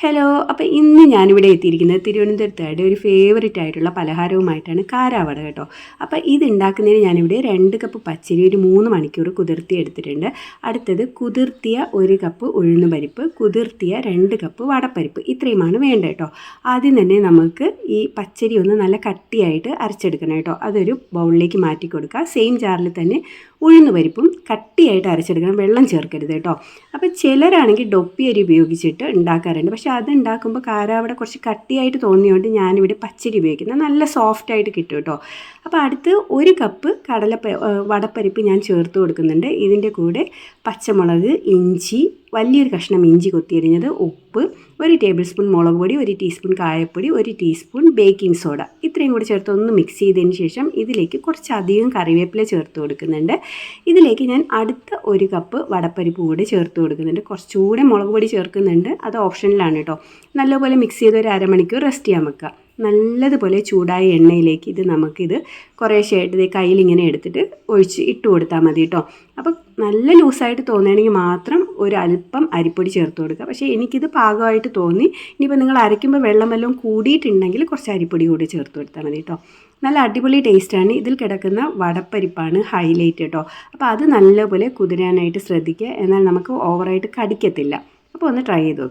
Hello, അപ്പോൾ ഇന്ന് ഞാനിവിടെ എത്തിയിരിക്കുന്നത് തിരുവനന്തപുരത്തായിട്ട് ഒരു ഫേവറേറ്റ് ആയിട്ടുള്ള പലഹാരവുമായിട്ടാണ് കാരാവട കേട്ടോ. അപ്പോൾ ഇത് ഉണ്ടാക്കുന്നതിന് ഞാനിവിടെ 2 കപ്പ് പച്ചരി ഒരു 3 മണിക്കൂർ കുതിർത്തി എടുത്തിട്ടുണ്ട്. അടുത്തത് കുതിർത്തിയ 1 കപ്പ് ഉഴുന്നുപരിപ്പ്, കുതിർത്തിയ 2 കപ്പ് വടപ്പരിപ്പ്, ഇത്രയുമാണ് വേണ്ടത് കേട്ടോ. ആദ്യം തന്നെ നമുക്ക് ഈ പച്ചരി ഒന്ന് നല്ല കട്ടിയായിട്ട് അരച്ചെടുക്കണം കേട്ടോ. അതൊരു ബൗളിലേക്ക് മാറ്റി കൊടുക്കുക. സെയിം ജാറിൽ തന്നെ ഉഴുന്നുപരിപ്പും കട്ടിയായിട്ട് അരച്ചെടുക്കണം, വെള്ളം ചേർക്കരുത് കേട്ടോ. അപ്പോൾ ചിലരാണെങ്കിൽ ഡൊപ്പി അരി ഉപയോഗിച്ചിട്ട് ഉണ്ടാക്കാറുണ്ട്. പക്ഷേ അത് ഉണ്ടാക്കുമ്പോൾ കാരാവട കുറച്ച് കട്ടിയായിട്ട് തോന്നിയതുകൊണ്ട് ഞാനിവിടെ പച്ചരി ഉപയോഗിക്കുന്നത്, നല്ല സോഫ്റ്റായിട്ട് കിട്ടും കേട്ടോ. അപ്പോൾ അടുത്ത് 1 കപ്പ് വടപ്പരിപ്പ് ഞാൻ ചേർത്ത് കൊടുക്കുന്നുണ്ട്. ഇതിൻ്റെ കൂടെ പച്ചമുളക്, ഇഞ്ചി, വലിയൊരു കഷ്ണം ഇഞ്ചി കൊത്തിയരിഞ്ഞത്, ഉപ്പ്, 1 ടേബിൾ സ്പൂൺ മുളക് പൊടി, 1 ടീസ്പൂൺ കായപ്പൊടി, 1 ടീസ്പൂൺ ബേക്കിംഗ് സോഡ, ഇത്രയും കൂടി ചേർത്ത് ഒന്ന് മിക്സ് ചെയ്തതിന് ശേഷം ഇതിലേക്ക് കുറച്ചധികം കറിവേപ്പില ചേർത്ത് കൊടുക്കുന്നുണ്ട്. ഇതിലേക്ക് ഞാൻ അടുത്ത 1 കപ്പ് വടപ്പരിപ്പ് കൂടി ചേർത്ത് കൊടുക്കുന്നുണ്ട്. കുറച്ചുകൂടെ മുളക് പൊടി ചേർക്കുന്നുണ്ട്, അത് ഓപ്ഷനിലാണ് കേട്ടോ. നല്ലപോലെ മിക്സ് ചെയ്ത് ഒരു അരമണിക്കൂർ റെസ്റ്റ് ചെയ്യാൻ വെക്കുക. നല്ലതുപോലെ ചൂടായ എണ്ണയിലേക്ക് നമുക്കിത് കുറേശ്ശെയായിട്ട് കയ്യിലിങ്ങനെ എടുത്തിട്ട് ഇട്ട് കൊടുത്താൽ മതി കേട്ടോ. അപ്പോൾ നല്ല ലൂസായിട്ട് തോന്നുകയാണെങ്കിൽ മാത്രം ഒരല്പം അരിപ്പൊടി ചേർത്ത് കൊടുക്കുക. പക്ഷേ എനിക്കിത് പാകമായിട്ട് തോന്നി. ഇനിയിപ്പോൾ നിങ്ങൾ അരയ്ക്കുമ്പോൾ വെള്ളം വല്ലതും കൂടിയിട്ടുണ്ടെങ്കിൽ കുറച്ച് അരിപ്പൊടി കൂടി ചേർത്ത് കൊടുത്താൽ മതി കേട്ടോ. നല്ല അടിപൊളി ടേസ്റ്റാണ്. ഇതിൽ കിടക്കുന്ന വടപ്പരിപ്പാണ് ഹൈലൈറ്റ് കേട്ടോ. അപ്പോൾ അത് നല്ലപോലെ കുതിരാനായിട്ട് ശ്രദ്ധിക്കുക, എന്നാൽ നമുക്ക് ഓവറായിട്ട് കടിക്കത്തില്ല. അപ്പോൾ ഒന്ന് ട്രൈ ചെയ്ത് നോക്കുക.